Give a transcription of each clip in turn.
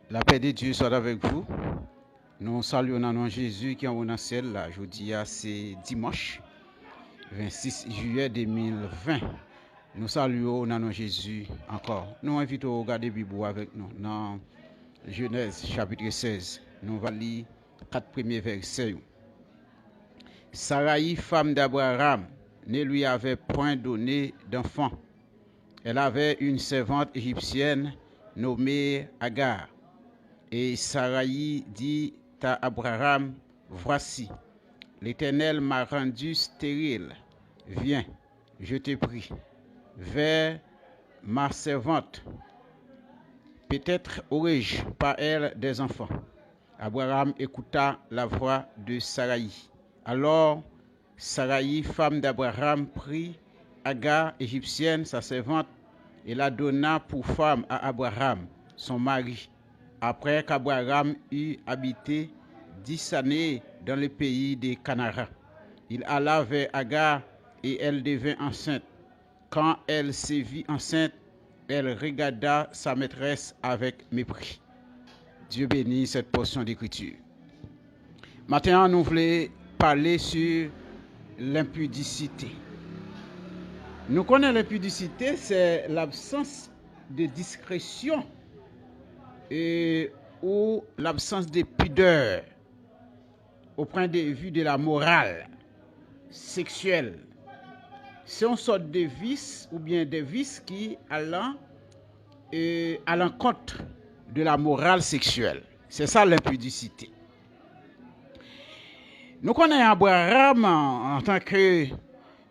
La paix de Dieu soit avec vous. Nous saluons dans nom Jésus qui est en ciel. Là, je dis c'est dimanche 26 juillet 2020. Nous saluons dans nom Jésus encore. Nous invitons à regarder la Bible avec nous dans Genèse chapitre 16. Nous allons lire 4 premiers versets. Sarai, femme d'Abraham, ne lui avait point donné d'enfant. Elle avait une servante égyptienne nommée Agar. Et Sarai dit à Abraham, voici, l'Éternel m'a rendu stérile. Viens, je te prie, vers ma servante. Peut-être aurais-je par elle des enfants. Abraham écouta la voix de Sarai. Alors Sarai, femme d'Abraham, prit Agar, égyptienne, sa servante, et la donna pour femme à Abraham, son mari. Après qu'Abraham eut habité 10 années dans le pays des Canara, il alla vers Agar et elle devint enceinte. Quand elle se vit enceinte, elle regarda sa maîtresse avec mépris. Dieu bénit cette portion d'écriture. Maintenant, nous voulons parler sur l'impudicité. Nous connaissons l'impudicité, c'est l'absence de discrétion ou l'absence de pudeur au point de vue de la morale sexuelle. C'est une sorte de vice ou bien des vices qui allant à l'encontre de la morale sexuelle. C'est ça l'impudicité. Nous connaissons Abraham en tant que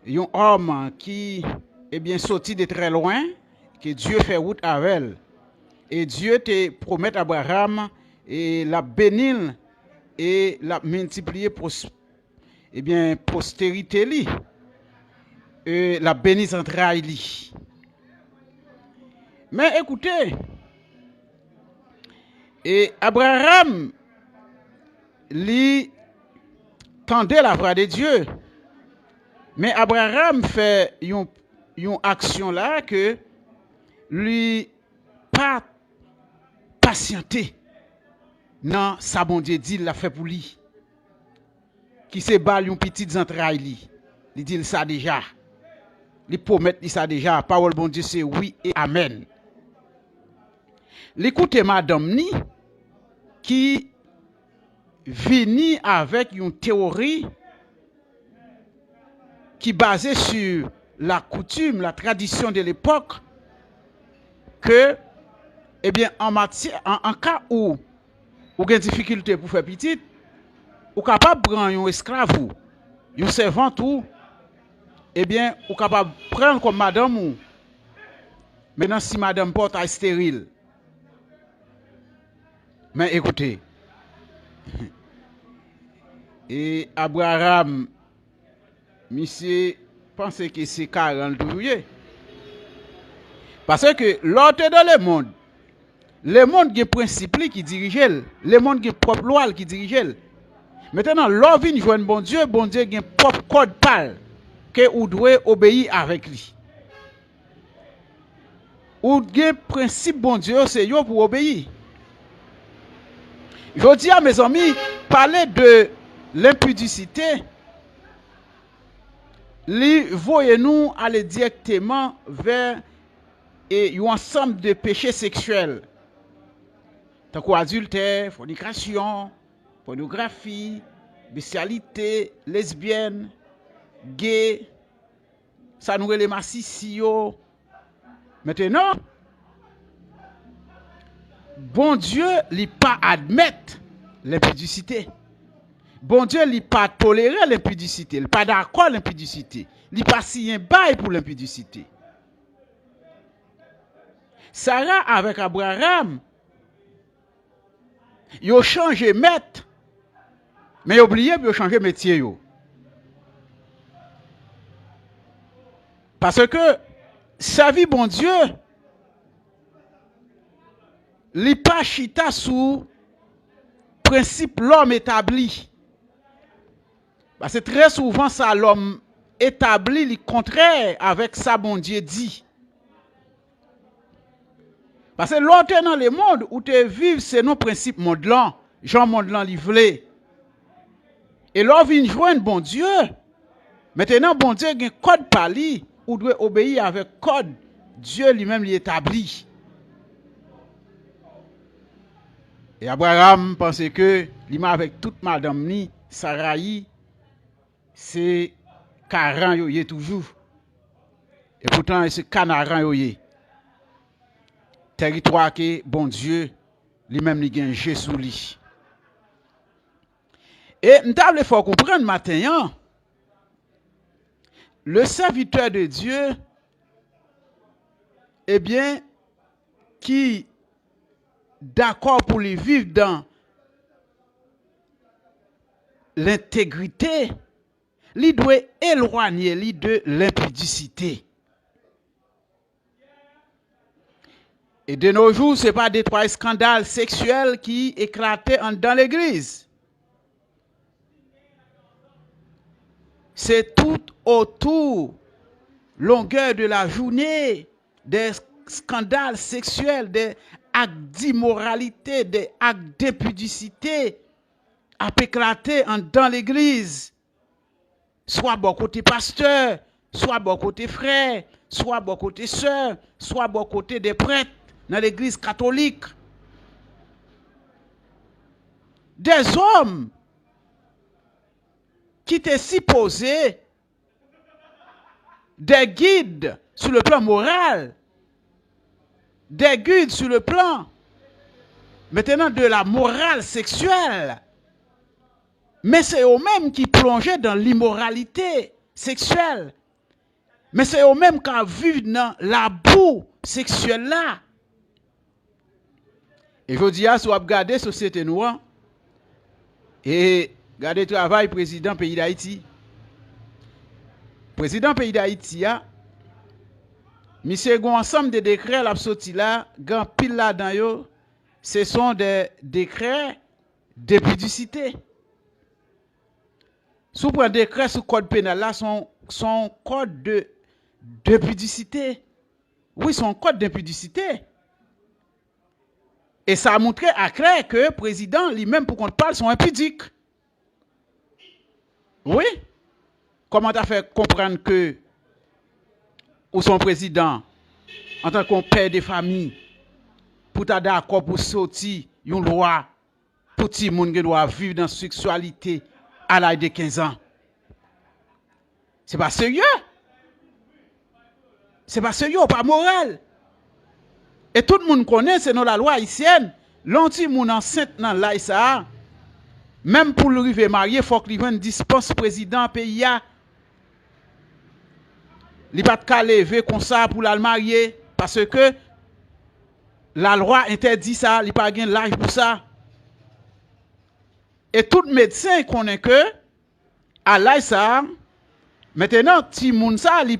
un homme qui est bien sorti de très loin, que Dieu fait route avec elle. Et Dieu te promet à Abraham et la bénir et la multiplier postérité li, et la bénir entrailles li. Mais écoutez, et Abraham lui tendait la voix de Dieu. Mais Abraham fait une action là que lui pas patienter. Non, ça bon Dieu dit, il l'a fait pour lui. Qui se bal une petite entraille li. Il dit ça déjà. Il promet ça déjà. Parole bon Dieu c'est oui et amen. L'écoutez madame ni qui vini avec une théorie qui basée sur la coutume, la tradition de l'époque, que, eh bien, en cas où vous avez des difficultés pour faire petite, vous êtes capable de prendre un esclave ou un servant ou, eh bien, vous êtes capable de prendre comme madame ou, maintenant si madame porte est stérile. Mais écoutez, et Abraham, monsieur, pensez que c'est 40 juillet. Parce que l'autre dans le monde qui est principe qui dirige, le monde qui est propre loi qui dirige. Maintenant, l'homme vient joindre bon Dieu a un propre code pal que vous devez obéir avec lui. Ou un principe bon Dieu, c'est pour obéir. Je dis à mes amis, parler de l'impudicité, voyez-nous aller directement vers un ensemble de péchés sexuels. Tant qu'adultère, fornication, pornographie, bestialité, lesbienne, gay, ça nous les massissio. Maintenant, bon Dieu n'a pas admettre l'impudicité. Bon Dieu n'a pas toléré l'impudicité. Il n'a pas d'accord avec l'impudicité. Il n'a pas signé un bail pour l'impudicité. Sarah avec Abraham, ils ont changé maître, mais ils ont oublié qu'ils ont changé métier. Parce que sa vie, bon Dieu, li pas chita sous principe l'homme établi. Parce que très souvent, ça l'homme établi le contraire avec ça, bon Dieu dit. Parce que l'autre dans le monde où tu vives, c'est nos principes monde là. Jean monde là livré. Et là, vient joindre bon Dieu. Maintenant, bon Dieu a un code par lui, ou doit obéir avec code. Dieu lui-même l'établit. Et Abraham pensait que, lui avec toute madame ni, Sarai, c'est 40 yoye toujours. Et pourtant, c'est Canaran yoye. Territoire que bon Dieu lui-même lui gagne sous lui. Et nous avons faut comprendre maintenant, le serviteur de Dieu, eh bien, qui d'accord pour lui vivre dans l'intégrité, lui doit éloigner lui de l'impudicité. Et de nos jours, ce n'est pas des trois scandales sexuels qui éclataient dans l'église. C'est tout autour, longueur de la journée, des scandales sexuels, des actes d'immoralité, des actes d'impudicité à éclater dans l'église. Soit bon côté pasteur, soit bon côté frère, soit bon côté sœur, soit bon côté des prêtres dans l'église catholique. Des hommes qui étaient supposés des guides sur le plan moral, des guides sur le plan maintenant de la morale sexuelle. Mais c'est eux-mêmes qui plongeaient dans l'immoralité sexuelle. Mais c'est eux-mêmes qui vivent dans la boue sexuelle là. Et je dis à si vous regardez la société noire et regardez le travail président pays d'Haïti. Président pays d'Haïti a monsieur gon ensemble de décrets la sorti là, grand pile là dans yo, ce sont des décrets de pudicité. Sous un décret sous code pénal là son code de pudicité. Oui, son code d'impudicité. Et ça a montré à clair que le président lui-même pour qu'on parle sont impudiques. Oui. Comment tu as fait comprendre que ou son président en tant qu'on père de famille pour ta d'accord pour sortir une loi pour tout le monde qui doit vivre dans la sexualité à l'âge de 15 ans. C'est pas sérieux. C'est pas sérieux, pas moral. Et tout le monde connaît, c'est dans la loi haïtienne, l'anti-moun enceinte dans l'Aïssa, même pour le rive marié, il faut qu'il y ait une dispense président pays. Il ne peut pas lever comme ça pour la marier, parce que la loi interdit ça, il n'y a pas l'âge pour ça. Et tout médecin connaît que, à l'Aïssa, maintenant, si moun ça, il n'est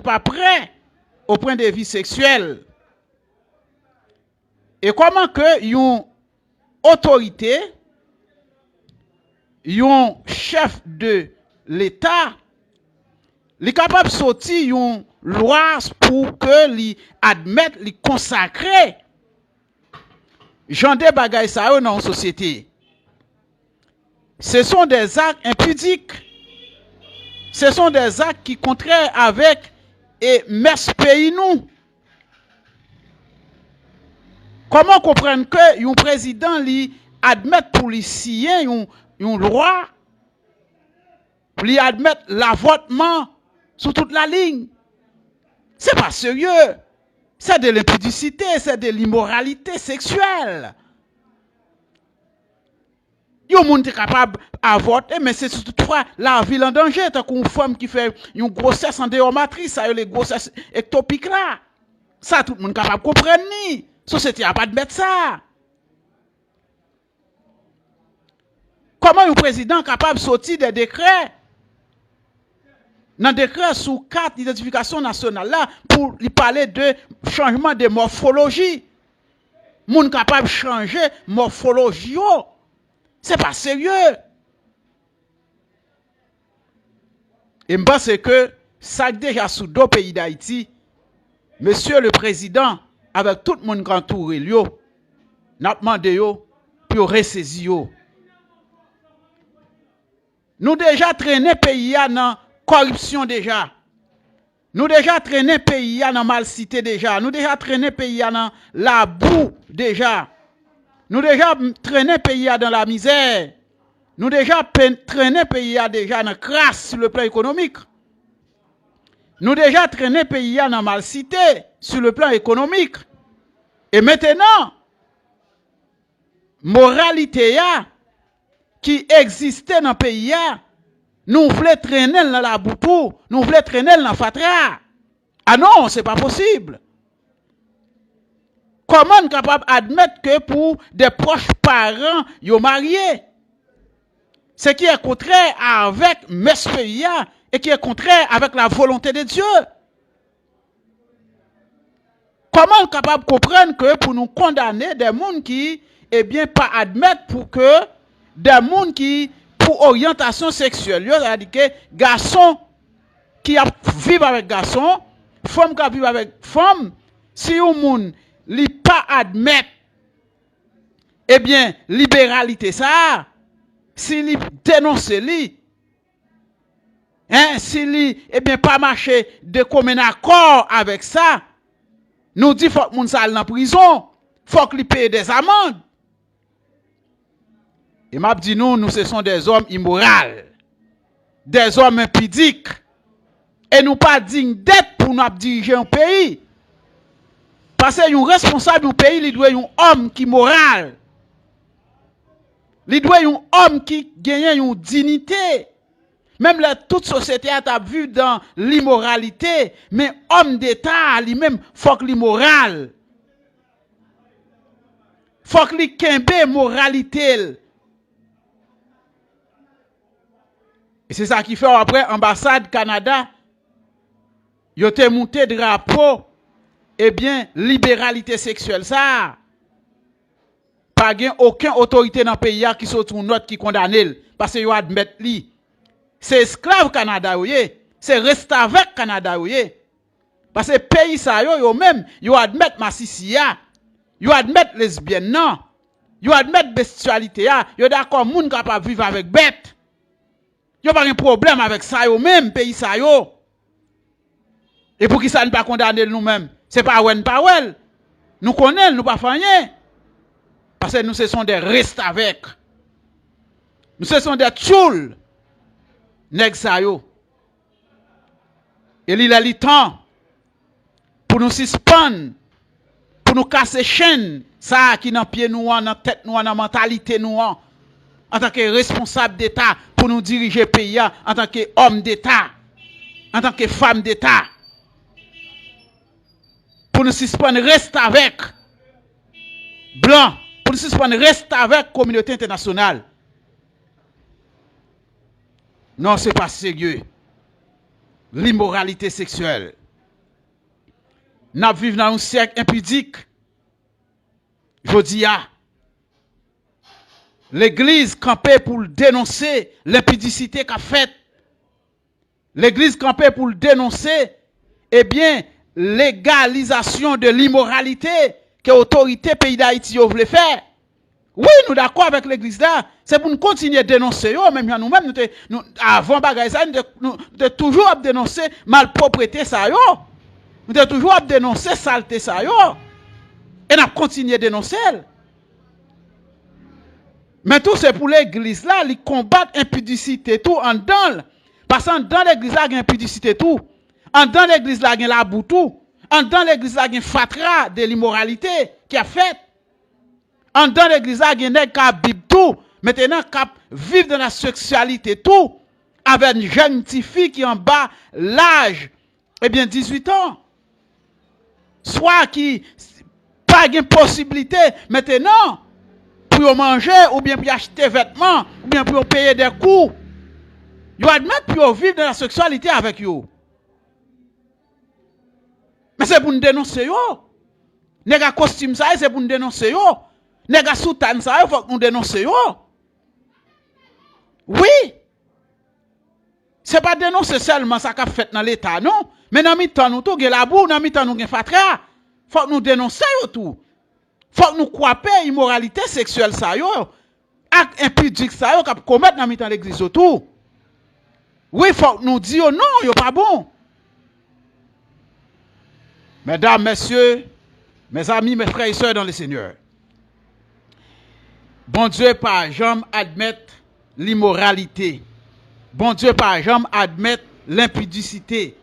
pas prêt au point de vue sexuel. Et comment que yon autorité, yon chef de l'État, li capable de sortir une loi pour que li admette, li consacrer Jean de bagay sa yo dans la société. Ce sont des actes impudiques. Ce sont des actes qui contraires avec et mes pays nous. Comment comprendre que un président li admette pour lui signer une loi, pour lui admettre l'avortement sur toute la ligne? C'est pas sérieux. C'est de l'impudicité, c'est de l'immoralité sexuelle. Il y a des gens qui sont capables d'avorter, mais c'est toutefois la vie en danger. Tant qu'une femme qui fait une grossesse en dehors matrice, ça y est, les grossesses ectopiques là. Ça, tout le monde est capable de comprendre. La société n'a pas de mettre ça. Comment un président est capable de sortir des décrets? Dans le décret sous 4 identifications nationales là, pour lui parler de changement de morphologie. Moun capable de changer morphologie. C'est pas sérieux. Et je pense que ça déjà sous deux pays d'Haïti, monsieur le président, avec tout le monde qui entoure yo. N'a demandé yo pour ressaisir yo. Nous déjà traîné pays dans corruption déjà. Nous déjà traîné pays dans mal-cité déjà. Nous déjà traîné pays dans la boue déjà. Nous déjà traîné pays dans la misère. Nous déjà traîné pays déjà dans crasse sur le plan économique. Nous déjà traîné pays dans mal-cité sur le plan économique. Et maintenant, moralité qui existait dans le pays, nous voulons traîner dans la boutou, nous voulons traîner dans la fatra. Ah non, c'est pas possible. Comment on est capable d'admettre que pour des proches parents, ils sont mariés? Ce qui est contraire avec ce pays et qui est contraire avec la volonté de Dieu. Comment on est capable de comprendre que pour nous condamner des gens qui, eh bien, pas admettre pour que des gens qui, pour orientation sexuelle, c'est-à-dire que garçon qui vivent avec garçon, femme qui vivent avec femme, si un monde li pas admettre, eh bien, libéralité ça, si li dénonce li, hein, si li, eh bien, pas marcher de commun accord avec ça, nous dit faut que moun sal en prison, faut qu'il paye des amendes. Et m'a dit nous ce sont des hommes immoraux, des hommes impudiques, et nous pas dignes d'être pour nous diriger un pays. Parce que un responsable d'un pays, il doit être un homme qui est moral. Il doit être un homme qui gagne une dignité. Même toute société a vu dans l'immoralité, mais homme d'État, lui-même, faut qu'il soit moral. Faut qu'il kembe moralité. Et c'est ça qui fait après ambassade Canada, il a monté drapeau, eh bien, libéralité sexuelle, ça. Pas aucune autorité dans le pays qui saute une note qui condamne, parce qu'il admet lui. C'est esclave Canada, c'est reste avec Canada, parce que pays ça, yo même, yo admet massicia, yo admet lesbienne, non, yo admet bestialité, yo d'accord, moun capable vivre avec bête. Yo pas un problème avec ça, yo même, pays ça, yo. Et pour qui ça ne pas condamner nous-mêmes? C'est pas ouais, pas ouais. Nous connaissons, nous pas rien. Parce que nous, ce sont des restes avec. Nous, ce sont des tchouls. Nèg sa yo. Et il a le temps pour nous suspendre, pour nous casser chaîne, ça qui dans pied nous, dans tête nous, dans mentalité nous, en tant que responsable d'État, pour nous diriger le pays, en tant qu'homme d'État, en tant que femme d'État. Pour nous suspendre, reste avec blanc, pour nous suspendre, reste avec communauté internationale. Non, ce n'est pas sérieux. L'immoralité sexuelle. Nous vivons dans un siècle impudique. Je dis, l'Église campait pour dénoncer l'impudicité qu'a faite. L'Église campait pour dénoncer, eh bien, légalisation de l'immoralité que l'autorité pays d'Haïti voulait faire. Oui, nous d'accord avec l'église là. C'est pour nous continuer à dénoncer, même nous-mêmes, avant bagay ça, nous toujours à dénoncer malpropreté ça, nous devons toujours à dénoncer saleté ça, et nous continuer à dénoncer. Mais tout c'est pour l'église là, ils combattent l'impudicité tout en dedans. Parce que dans l'église là, il y a impudicité tout. En dans l'église là, il y a la boutou. En dans l'église là, il y a fatra de l'immoralité qui a fait. En dans l'église là, il y a des gens qui tout. Maintenant, qui vivent dans la sexualité tout. Avec une jeune petite fille qui en bas l'âge, eh bien 18 ans. Soit qui pas de possibilité maintenant pour manger ou bien pour acheter vêtements ou bien pour payer des coûts. Ils admettent pour vivre dans la sexualité avec eux. Mais c'est pour nous dénoncer yo. Nèg costume ça c'est pour nous dénoncer yo. Nèg soutane ça il faut que nous dénoncer yo. Oui. C'est pas dénoncer seulement ça qu'a fait dans l'état non, mais dans mi-temps nous tout gen la boue, dans mi-temps nous gen fatra. Faut nous dénoncer tout. Faut nous croiser immoralité sexuelle ça yo. Acte impudique ça yo qu'a commettre dans mitan l'église tout. Oui, faut nous dire non, yo pas bon. Mesdames, messieurs, mes amis, mes frères et sœurs dans le Seigneur. Bon Dieu pas jamais admettre l'immoralité. Bon Dieu pas jamais admettre l'impudicité.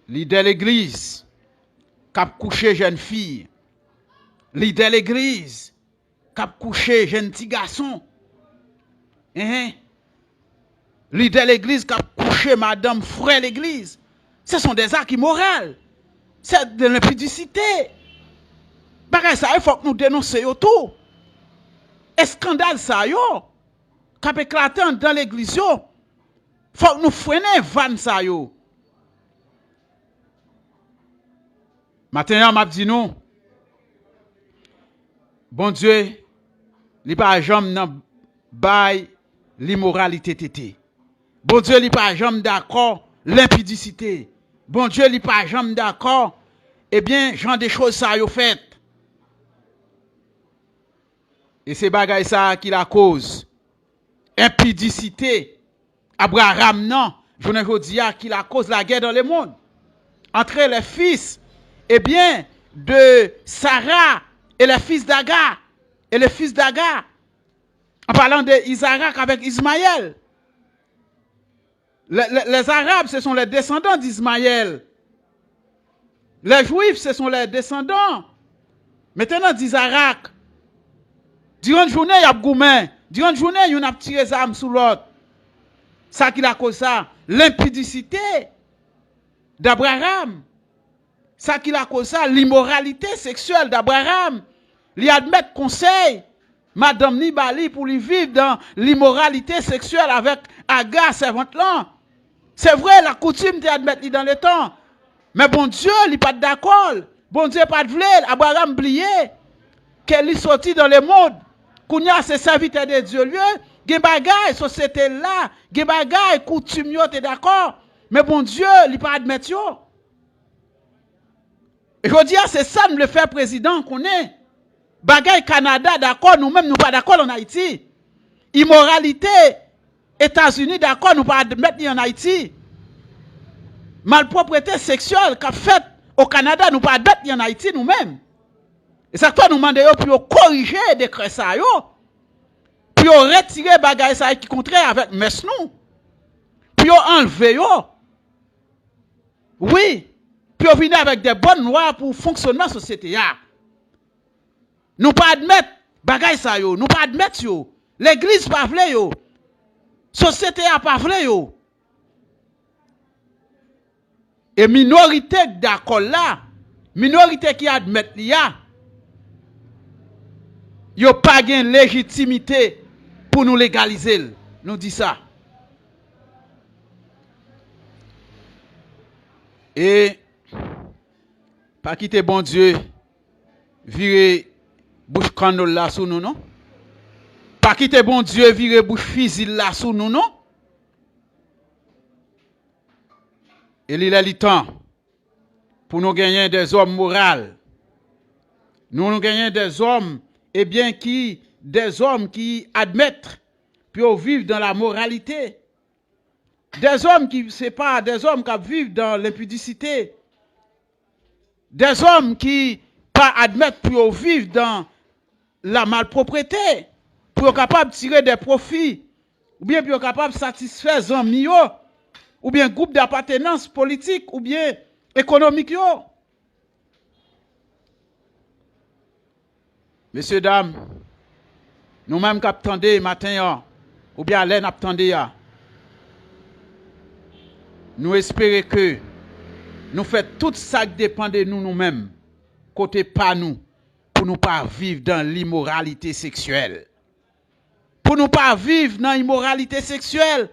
Leader l'église cap coucher jeune fille. Leader l'église cap coucher jeune petit garçon. Leader l'église cap coucher madame frère l'église. Ce sont des actes immoraux. C'est de l'impudicité. Bagay ça il faut que nous dénoncions tout. Et scandale ça yo cap éclatant dans l'église yo. Faut que nous freiner van ça yo. Maintenant m'a dit nous bon Dieu li pas jamais nan bay l'immoralité tété. Bon Dieu li pas jamais d'accord l'impudicité. Bon Dieu li pas jamais d'accord eh bien genre des choses ça yo fait. Et c'est bagay ça qui la cause. Impudicité. Abraham non, je ne dis pas qui la cause la guerre dans le monde. Entre les fils, eh bien, de Sarah et les fils d'Agar. Et les fils d'Agar. En parlant d'Isaac avec Ismaël. Les Arabes, ce sont les descendants d'Ismaël. Les Juifs, ce sont les descendants. Maintenant, d'Isaac. Durant une journée, il y a gourmet. Durant une journée, il y a tiré les armes sous l'autre. Ça qui la cause ça. L'impudicité d'Abraham. Ça qui la cause ça. L'immoralité sexuelle d'Abraham. Il admet conseil. Madame Nibali pour lui vivre dans l'immoralité sexuelle avec Agar, servante là. C'est vrai, la coutume d'admettre dans le temps. Mais bon Dieu, il n'est pas d'accord. Bon Dieu, pas de vle. Abraham oublié qu'elle est sortie dans le monde. Kounya, c'est serviteur de Dieu, lieu. Gen bagay, société là. Gen bagay, coutume yo, t'es d'accord. Mais bon Dieu, il n'est pas admettre yo. Et je dis, c'est ça, nous le faire président qu'on est. Bagay Canada, d'accord, nous-mêmes, nous pas d'accord en Haïti. Immoralité, États-Unis, d'accord, nous pas admettre en Haïti. Malpropreté sexuelle qu'a fait au Canada, nous pas admettre en Haïti nous-mêmes. Et ça que nous demandons pour corriger des décrets ça yo. Pour retirer bagay ça qui contraire avec mes nous. Pour enlever yo. Oui, pour venir avec des bonnes lois pour fonctionnement de la société ya. Nous pas admettre bagay ça yo, nous pas admettre yo. L'église pas vle yo. Société a pas vle yo. Et minorité d'accord là, minorité qui admet ya, yo pas gain légitimité pour nous légaliser. Nous dit ça. Et pas quitter bon Dieu virer bouche canol là sous nous non. Pas quitter bon Dieu virer bouche fusil là sous nous non. Et il est le temps pour nous gagner des hommes moraux. Nous gagnons des hommes eh bien des hommes qui admettent pour vivre dans la moralité. Des hommes qui c'est pas des hommes qui vivent dans l'impudicité. Des hommes qui pas admettent pour vivre dans la malpropreté, pour être capable de tirer des profits ou bien pour être capable de satisfaire les amis ou bien groupe d'appartenance politique ou bien économique yo. Messieurs, dames, nous-mêmes qui attendons matin, ou bien l'air attendez, nous espérons que nous faisons tout ça qui dépend de nous nous-mêmes, côté pas nous, pour nous pas vivre dans l'immoralité sexuelle. Pour nous pas vivre dans l'immoralité sexuelle,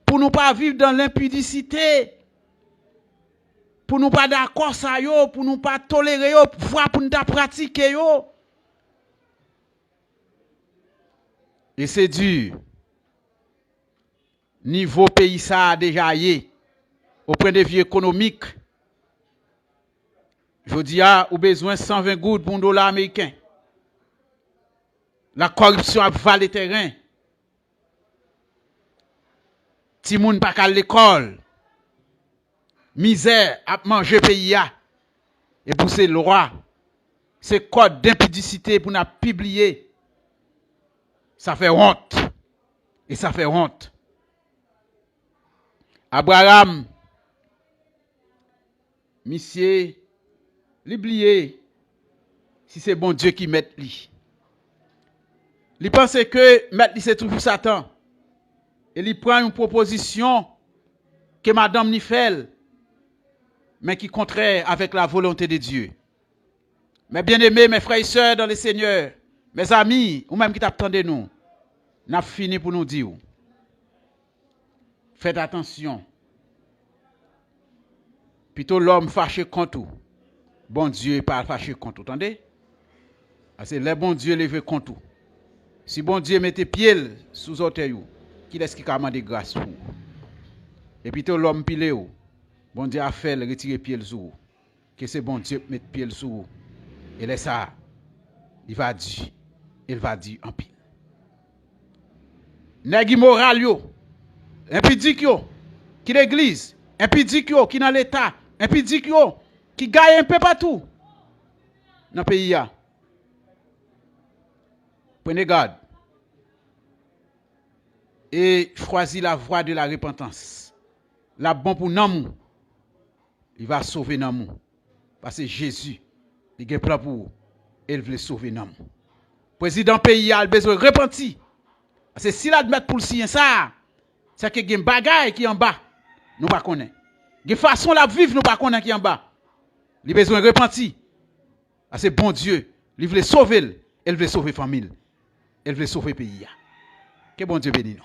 pour nous pas vivre dans l'impudicité, pour nous pas d'accord ça yo, pour nous pas tolérer yo, pour nous pas pratiquer yo. Et c'est dur. Niveau pays ça a déjà y au point de vue économique. Je dis à ou besoin 120 gouttes pour $1 américain. La corruption a valé terrain. Ti moun pa ka l'école. Misère a mangé pays a. Et pour ces lois, ces codes d'impudicité pour nous publier, ça fait honte. Et ça fait honte. Abraham, monsieur, l'oublier, si c'est bon Dieu qui met lui. Il pense que mettre lui c'est toujours Satan. Et il prend une proposition que madame ni fait, mais qui est contraire avec la volonté de Dieu. Mes bien-aimés, mes frères et sœurs dans le Seigneur, mes amis, ou même qui t'attendez nous, n'a fini pour nous dire. Faites attention. Plutôt l'homme fâché contre vous. Bon Dieu pas fâché contre vous. Entendez? Parce que le bon Dieu levé contre vous. Si bon Dieu mettait pied sous orteil, qui est-ce qui a demandé grâce pour vous? Et plutôt l'homme pilé, bon Dieu a fait retirer pied sous vous. Que c'est bon Dieu mettre pied sous vous. Et là ça, il va dire en pile. Nèg moral yo, impudique yo, qui l'église, impudique yo, qui dans l'état, impudique yo, qui gagne un peu partout dans le pays. Prenez garde. Et choisis la voie de la repentance. La bon pour nous. Il va sauver nous. Parce que Jésus, il a un plan pour vous. Il veut sauver nous. Président pays a besoin de repentir. Parce que s'il admet pour le signer ça, c'est que il y a un bagage qui est en bas. Nous ne connaissons pas. Il y a une façon de vivre, nous ne connaissons pas qui est en bas. Il a besoin de repentir. Parce que bon Dieu, il veut sauver. Il veut sauver la famille. Il veut sauver le pays. Que bon Dieu bénisse nous.